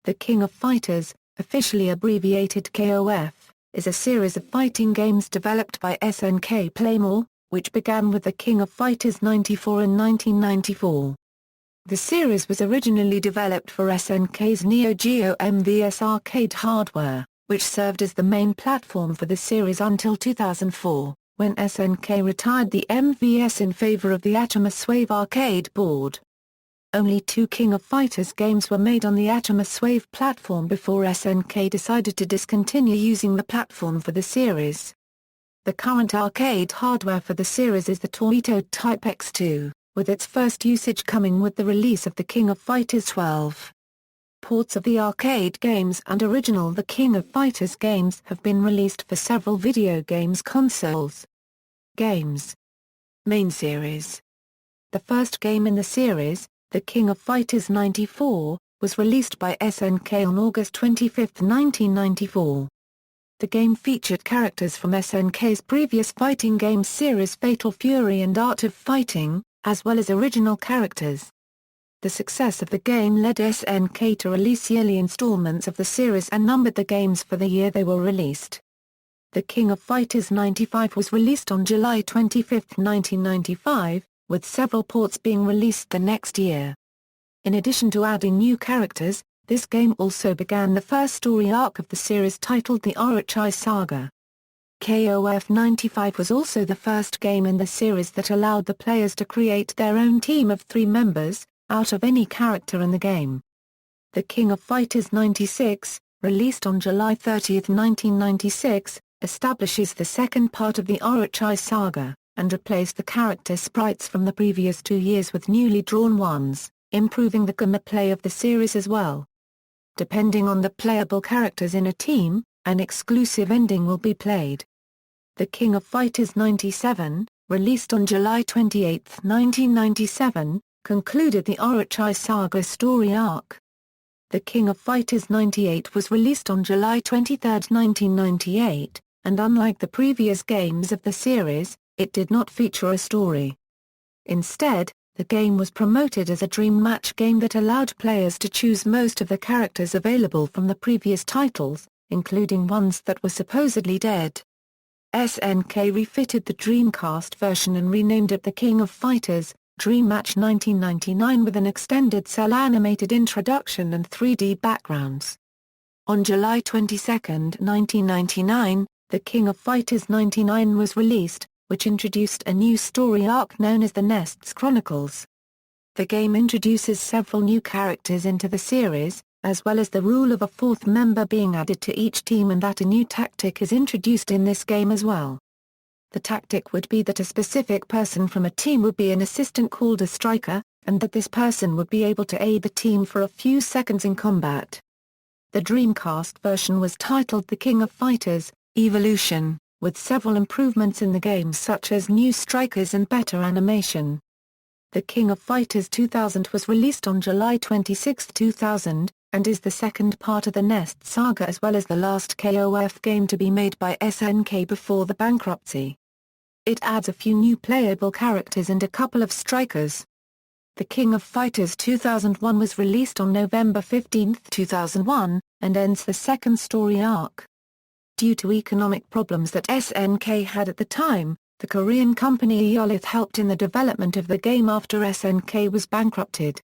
The King of Fighters, officially abbreviated KOF, is a series of fighting games developed by SNK Playmore, which began with the King of Fighters 94 in 1994. The series was originally developed for SNK's Neo Geo MVS arcade hardware, which served as the main platform for the series until 2004, when SNK retired the MVS in favor of the Atomiswave arcade board. Only 2 King of Fighters games were made on the Atomiswave platform before SNK decided to discontinue using the platform for the series. The current arcade hardware for the series is the Taito Type X2, with its first usage coming with the release of the King of Fighters XII. Ports of the arcade games and original The King of Fighters games have been released for several video games consoles. Games. Main series. The first game in the series, The King of Fighters 94, was released by SNK on August 25, 1994. The game featured characters from SNK's previous fighting game series Fatal Fury and Art of Fighting, as well as original characters. The success of the game led SNK to release yearly installments of the series and numbered the games for the year they were released. The King of Fighters 95 was released on July 25, 1995, with several ports being released the next year. In addition to adding new characters, this game also began the first story arc of the series titled the Orochi Saga. KOF 95 was also the first game in the series that allowed the players to create their own team of 3 members, out of any character in the game. The King of Fighters 96, released on July 30, 1996, establishes the second part of the Orochi Saga, and replaced the character sprites from the previous 2 years with newly drawn ones, improving the gameplay of the series as well. Depending on the playable characters in a team, an exclusive ending will be played. The King of Fighters 97, released on July 28, 1997, concluded the Orochi Saga story arc. The King of Fighters 98 was released on July 23, 1998, and unlike the previous games of the series, it did not feature a story. Instead, the game was promoted as a dream match game that allowed players to choose most of the characters available from the previous titles, including ones that were supposedly dead. SNK refitted the Dreamcast version and renamed it the King of Fighters Dream Match 1999 with an extended cel animated introduction and 3D backgrounds. On July 22, 1999, the King of Fighters 99 was released, which introduced a new story arc known as the Nests Chronicles. The game introduces several new characters into the series, as well as the rule of a 4th member being added to each team and that a new tactic is introduced in this game as well. The tactic would be that a specific person from a team would be an assistant called a striker, and that this person would be able to aid the team for a few seconds in combat. The Dreamcast version was titled The King of Fighters Evolution, with several improvements in the game such as new strikers and better animation. The King of Fighters 2000 was released on July 26, 2000, and is the second part of the Nest saga as well as the last KOF game to be made by SNK before the bankruptcy. It adds a few new playable characters and a couple of strikers. The King of Fighters 2001 was released on November 15, 2001, and ends the second story arc. Due to economic problems that SNK had at the time, the Korean company Eolith helped in the development of the game after SNK was bankrupted.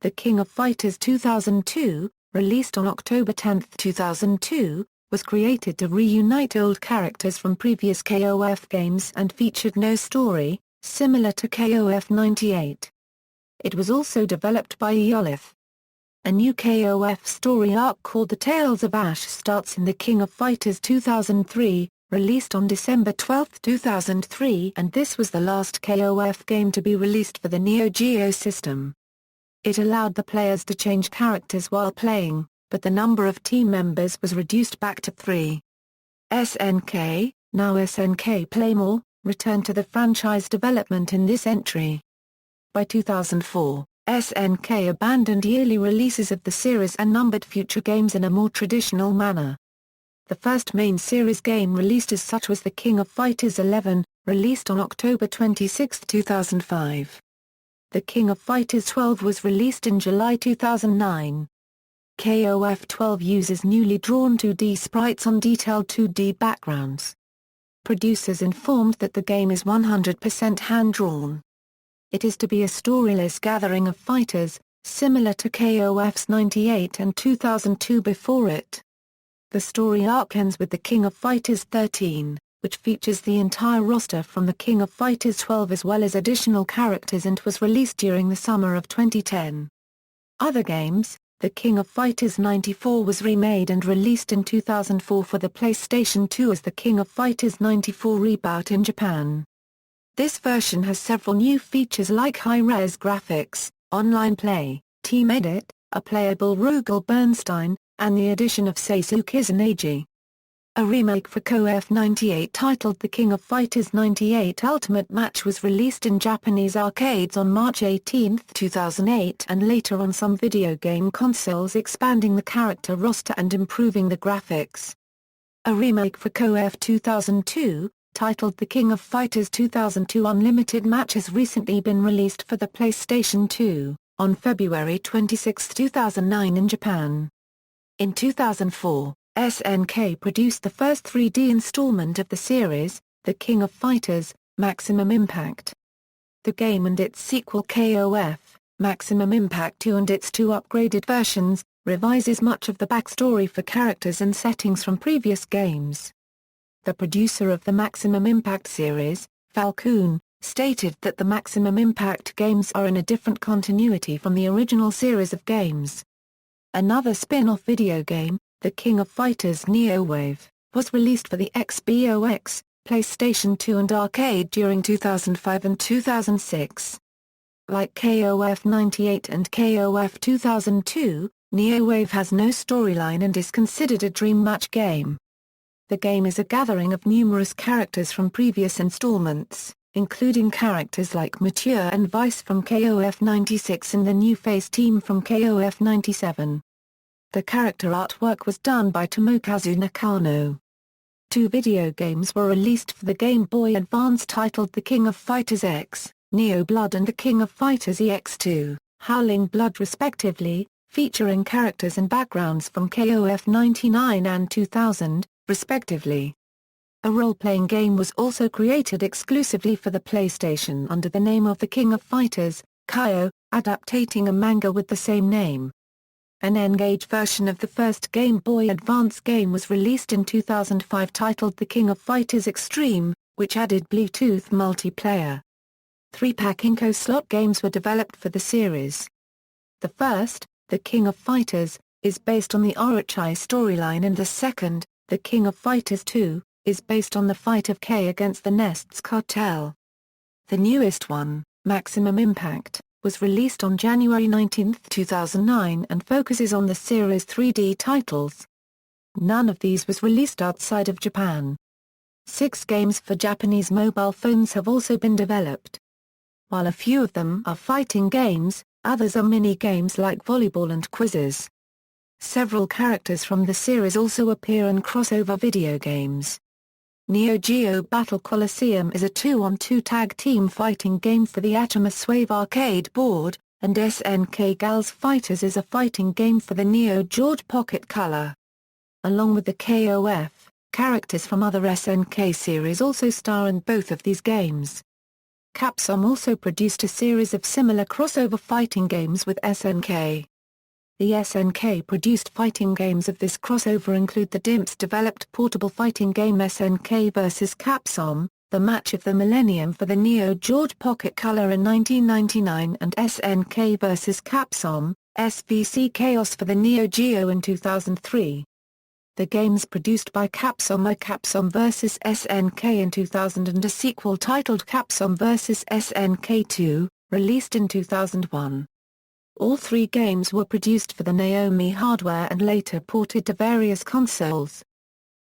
The King of Fighters 2002, released on October 10, 2002, was created to reunite old characters from previous KOF games and featured no story, similar to KOF 98. It was also developed by Eolith. A new KOF story arc called The Tales of Ash starts in The King of Fighters 2003, released on December 12, 2003, and this was the last KOF game to be released for the Neo Geo system. It allowed the players to change characters while playing, but the number of team members was reduced back to 3. SNK, now SNK Playmore, returned to the franchise development in this entry. By 2004, SNK abandoned yearly releases of the series and numbered future games in a more traditional manner. The first main series game released as such was The King of Fighters XI, released on October 26, 2005. The King of Fighters XII was released in July 2009. KOF 12 uses newly drawn 2D sprites on detailed 2D backgrounds. Producers informed that the game is 100% hand-drawn. It is to be a storyless gathering of fighters, similar to KOF's 98 and 2002 before it. The story arc ends with the King of Fighters XIII, which features the entire roster from the King of Fighters XII as well as additional characters and was released during the summer of 2010. Other games, the King of Fighters 94 was remade and released in 2004 for the PlayStation 2 as the King of Fighters 94 Reboot in Japan. This version has several new features like high-res graphics, online play, team edit, a playable Rugal Bernstein, and the addition of Seisu Kizunagi. A remake for KOF 98 titled The King of Fighters 98 Ultimate Match was released in Japanese arcades on March 18, 2008 and later on some video game consoles, expanding the character roster and improving the graphics. A remake for KOF 2002, titled The King of Fighters 2002 Unlimited Match has recently been released for the PlayStation 2, on February 26, 2009 in Japan. In 2004, SNK produced the first 3D installment of the series, The King of Fighters, Maximum Impact. The game and its sequel KOF, Maximum Impact 2 and its two upgraded versions, revises much of the backstory for characters and settings from previous games. The producer of the Maximum Impact series, Falcon, stated that the Maximum Impact games are in a different continuity from the original series of games. Another spin-off video game, The King of Fighters Neowave, was released for the Xbox, PlayStation 2 and arcade during 2005 and 2006. Like KOF 98 and KOF 2002, Neowave has no storyline and is considered a dream match game. The game is a gathering of numerous characters from previous installments, including characters like Mature and Vice from KOF 96 and the New Face team from KOF 97. The character artwork was done by Tomokazu Nakano. Two video games were released for the Game Boy Advance titled The King of Fighters X, Neo Blood and The King of Fighters EX2, Howling Blood respectively, featuring characters and backgrounds from KOF 99 and 2000, respectively. A role-playing game was also created exclusively for the PlayStation under the name of The King of Fighters, Kyo, adapting a manga with the same name. An N-Gage version of the first Game Boy Advance game was released in 2005 titled The King of Fighters Extreme, which added Bluetooth multiplayer. 3-pack Inco slot games were developed for the series. The first, The King of Fighters, is based on the Orochi storyline and the second, The King of Fighters 2, is based on the fight of K against the Nests cartel. The newest one, Maximum Impact, was released on January 19, 2009 and focuses on the series' 3D titles. None of these was released outside of Japan. 6 games for Japanese mobile phones have also been developed. While a few of them are fighting games, others are mini-games like volleyball and quizzes. Several characters from the series also appear in crossover video games. Neo Geo Battle Coliseum is a 2-on-2 tag team fighting game for the Atomiswave arcade board, and SNK Gals Fighters is a fighting game for the Neo Geo Pocket Color. Along with the KOF, characters from other SNK series also star in both of these games. Capcom also produced a series of similar crossover fighting games with SNK. The SNK-produced fighting games of this crossover include the DIMPS-developed portable fighting game SNK vs. Capcom, the Match of the Millennium for the Neo Geo Pocket Color in 1999 and SNK vs. Capcom, SVC Chaos for the Neo Geo in 2003. The games produced by Capcom are Capcom vs. SNK in 2000 and a sequel titled Capcom vs. SNK 2, released in 2001. All 3 games were produced for the Naomi hardware and later ported to various consoles.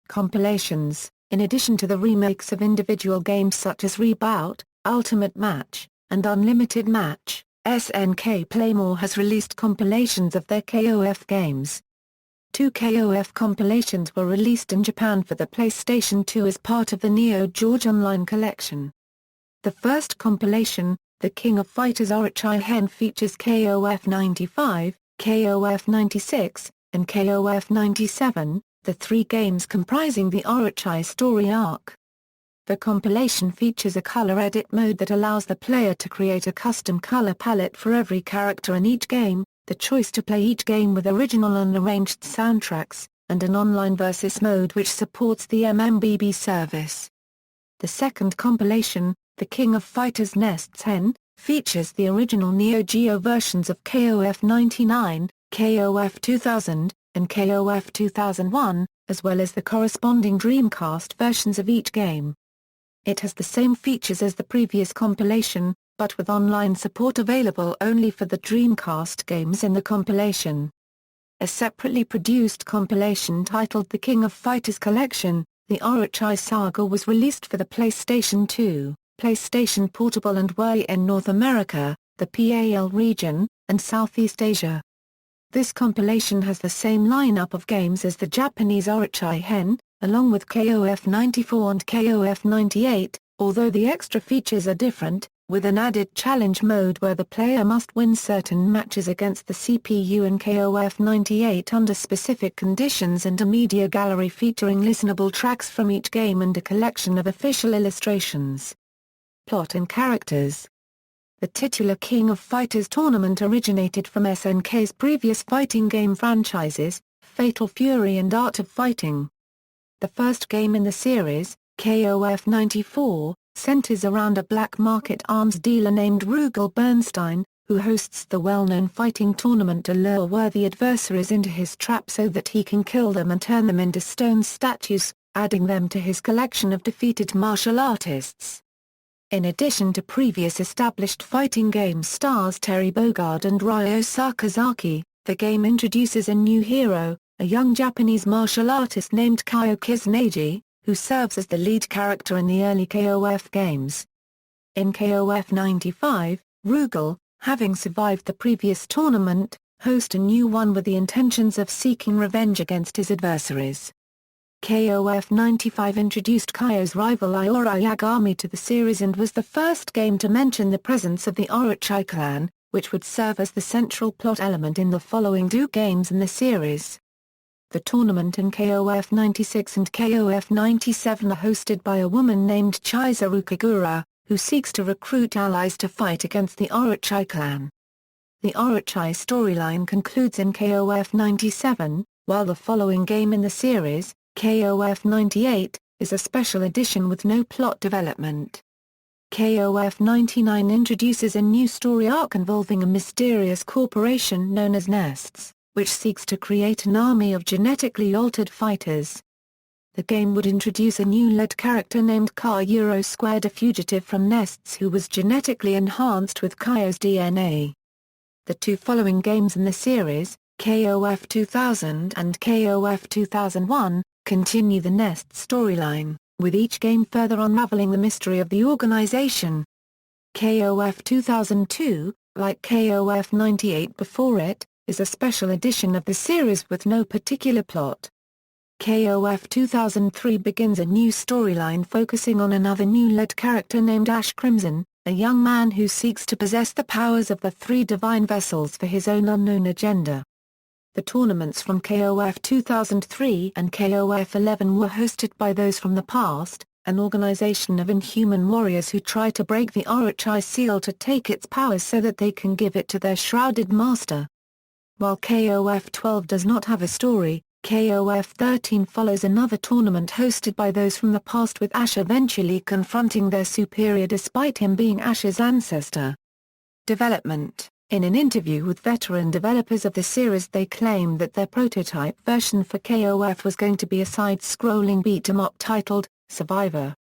Compilations: in addition to the remakes of individual games such as Reboot, Ultimate Match, and Unlimited Match, SNK Playmore has released compilations of their KOF games. 2 KOF compilations were released in Japan for the PlayStation 2 as part of the Neo Geo Online collection. The first compilation, The King of Fighters Orochi Hen, features KOF 95, KOF 96, and KOF 97, the three games comprising the Orochi story arc. The compilation features a color edit mode that allows the player to create a custom color palette for every character in each game, the choice to play each game with original and arranged soundtracks, and an online versus mode which supports the MMBB service. The second compilation, The King of Fighters XII, features the original Neo Geo versions of KOF 99, KOF 2000, and KOF 2001, as well as the corresponding Dreamcast versions of each game. It has the same features as the previous compilation, but with online support available only for the Dreamcast games in the compilation. A separately produced compilation titled The King of Fighters Collection, The Orochi Saga, was released for the PlayStation 2, PlayStation Portable and Wii in North America, the PAL region, and Southeast Asia. This compilation has the same lineup of games as the Japanese Orochi Hen, along with KOF 94 and KOF 98, although the extra features are different, with an added challenge mode where the player must win certain matches against the CPU in KOF 98 under specific conditions, and a media gallery featuring listenable tracks from each game and a collection of official illustrations. Plot and characters. The titular King of Fighters tournament originated from SNK's previous fighting game franchises, Fatal Fury and Art of Fighting. The first game in the series, KOF 94, centers around a black market arms dealer named Rugal Bernstein, who hosts the well-known fighting tournament to lure worthy adversaries into his trap so that he can kill them and turn them into stone statues, adding them to his collection of defeated martial artists. In addition to previous established fighting game stars Terry Bogard and Ryo Sakazaki, the game introduces a new hero, a young Japanese martial artist named Kyo Kusuneji, who serves as the lead character in the early KOF games. In KOF 95, Rugal, having survived the previous tournament, hosts a new one with the intentions of seeking revenge against his adversaries. KOF 95 introduced Kyo's rival Iora Yagami to the series and was the first game to mention the presence of the Orochi clan, which would serve as the central plot element in the following two games in the series. The tournament in KOF 96 and KOF 97 are hosted by a woman named Chizuru Kagura, who seeks to recruit allies to fight against the Orochi clan. The Orochi storyline concludes in KOF 97, while the following game in the series, KOF 98, is a special edition with no plot development. KOF 99 introduces a new story arc involving a mysterious corporation known as Nests, which seeks to create an army of genetically altered fighters. The game would introduce a new lead character named Kaoru Squared, a fugitive from Nests who was genetically enhanced with Kyo's DNA. The two following games in the series, KOF 2000 and KOF 2001, continue the Nests storyline, with each game further unraveling the mystery of the organization. KOF 2002, like KOF 98 before it, is a special edition of the series with no particular plot. KOF 2003 begins a new storyline focusing on another new lead character named Ash Crimson, a young man who seeks to possess the powers of the three divine vessels for his own unknown agenda. The tournaments from KOF 2003 and KOF 11 were hosted by those from the past, an organization of inhuman warriors who try to break the Orochi seal to take its powers so that they can give it to their shrouded master. While KOF 12 does not have a story, KOF 13 follows another tournament hosted by those from the past, with Ash eventually confronting their superior despite him being Ash's ancestor. Development. In an interview with veteran developers of the series, they claimed that their prototype version for KOF was going to be a side-scrolling beat-em-up titled Survivor.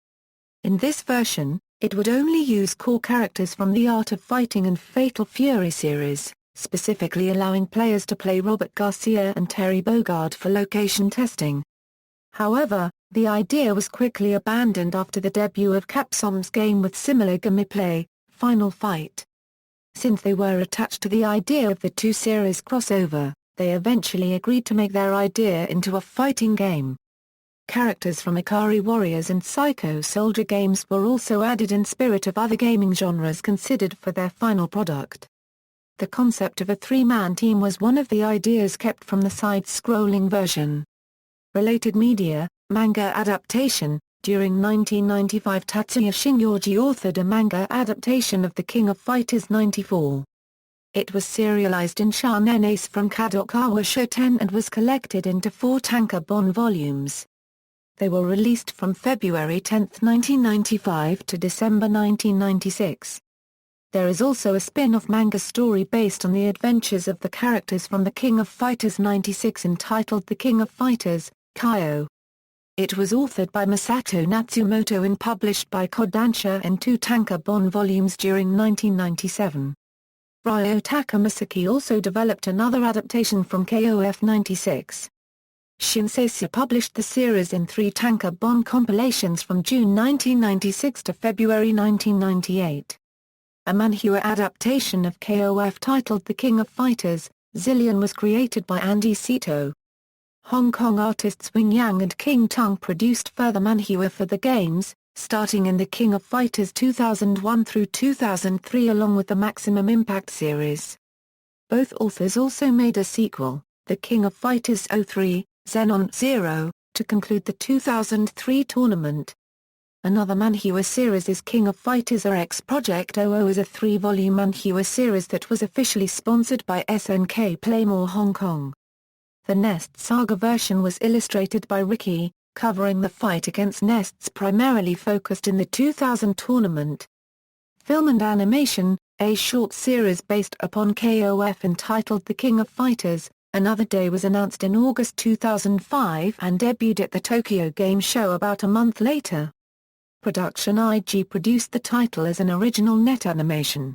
In this version, it would only use core characters from the Art of Fighting and Fatal Fury series, specifically allowing players to play Robert Garcia and Terry Bogard for location testing. However, the idea was quickly abandoned after the debut of Capcom's game with similar gameplay, Final Fight. Since they were attached to the idea of the two series crossover, they eventually agreed to make their idea into a fighting game. Characters from Ikari Warriors and Psycho Soldier games were also added in spirit of other gaming genres considered for their final product. The concept of a three-man team was one of the ideas kept from the side-scrolling version. Related media, manga adaptation. During 1995, Tatsuya Shinyoji authored a manga adaptation of The King of Fighters 94. It was serialized in Shonen Ace from Kadokawa Shoten and was collected into 4 tankobon volumes. They were released from February 10, 1995 to December 1996. There is also a spin-off manga story based on the adventures of the characters from The King of Fighters 96 entitled The King of Fighters, Kyo. It was authored by Masato Natsumoto and published by Kodansha in 2 tankobon volumes during 1997. Ryo Takamasaki also developed another adaptation from KOF 96. Shinsei published the series in 3 tankobon compilations from June 1996 to February 1998. A manhwa adaptation of KOF titled The King of Fighters, Zillion was created by Andy Sito. Hong Kong artists Wing Yang and King Tung produced further manhwa for the games, starting in The King of Fighters 2001 through 2003 along with the Maximum Impact series. Both authors also made a sequel, The King of Fighters 03, Xenon Zero, to conclude the 2003 tournament. Another manhwa series is King of Fighters RX Project 00 is a 3-volume manhwa series that was officially sponsored by SNK Playmore Hong Kong. The Nest Saga version was illustrated by Ricky, covering the fight against Nests primarily focused in the 2000 tournament. Film and animation, a short series based upon KOF entitled The King of Fighters, Another Day was announced in August 2005 and debuted at the Tokyo Game Show about a month later. Production IG produced the title as an original net animation.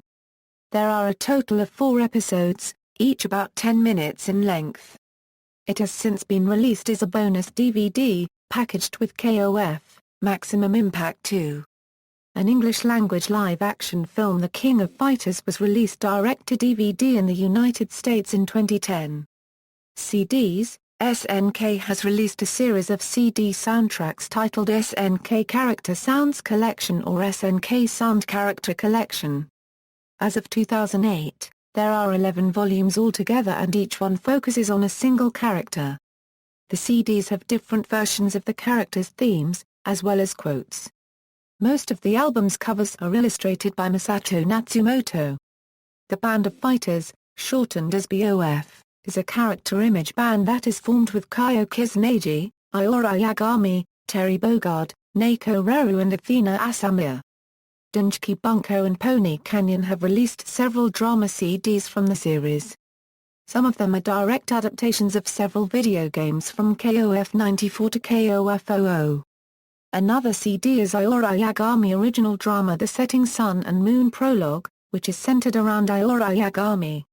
There are a total of 4 episodes, each about 10 minutes in length. It has since been released as a bonus DVD, packaged with KOF, Maximum Impact 2. An English-language live-action film The King of Fighters was released direct-to-DVD in the United States in 2010. CDs, SNK has released a series of CD soundtracks titled SNK Character Sounds Collection or SNK Sound Character Collection. As of 2008, there are 11 volumes altogether and each one focuses on a single character. The CDs have different versions of the characters' themes, as well as quotes. Most of the album's covers are illustrated by Masato Natsumoto. The Band of Fighters, shortened as BOF, is a character image band that is formed with Kyo Kusanagi, Iora Yagami, Terry Bogard, Naoko Reru and Athena Asamiya. Dunchiki Bunko and Pony Canyon have released several drama CDs from the series. Some of them are direct adaptations of several video games from KOF 94 to KOF 00. Another CD is Iora Yagami original drama The Setting Sun and Moon Prologue, which is centered around Iora Yagami.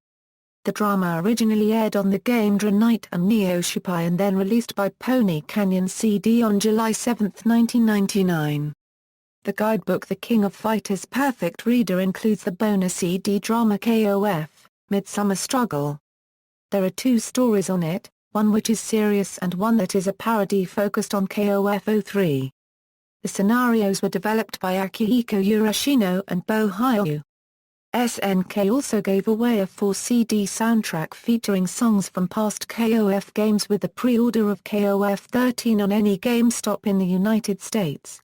The drama originally aired on the game Dra Night and Neo Shupai and then released by Pony Canyon CD on July 7, 1999. The guidebook The King of Fighters Perfect Reader includes the bonus CD drama KOF, Midsummer Struggle. There are 2 stories on it, one which is serious and one that is a parody focused on KOF 03. The scenarios were developed by Akihiko Urashino and Bo Hyu. SNK also gave away a 4-CD soundtrack featuring songs from past KOF games with the pre-order of KOF 13 on any GameStop in the United States.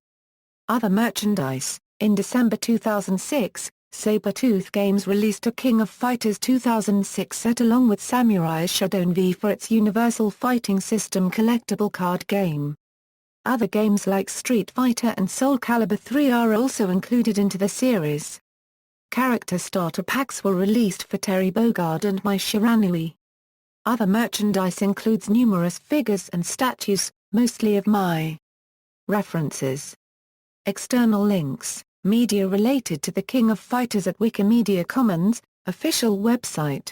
Other merchandise. In December 2006, Sabertooth Games released a King of Fighters 2006 set along with Samurai Shodown V for its Universal Fighting System collectible card game. Other games like Street Fighter and Soul Calibur 3 are also included into the series. Character starter packs were released for Terry Bogard and Mai Shiranui. Other merchandise includes numerous figures and statues, mostly of Mai. References. External links, media related to The King of Fighters at Wikimedia Commons, official website.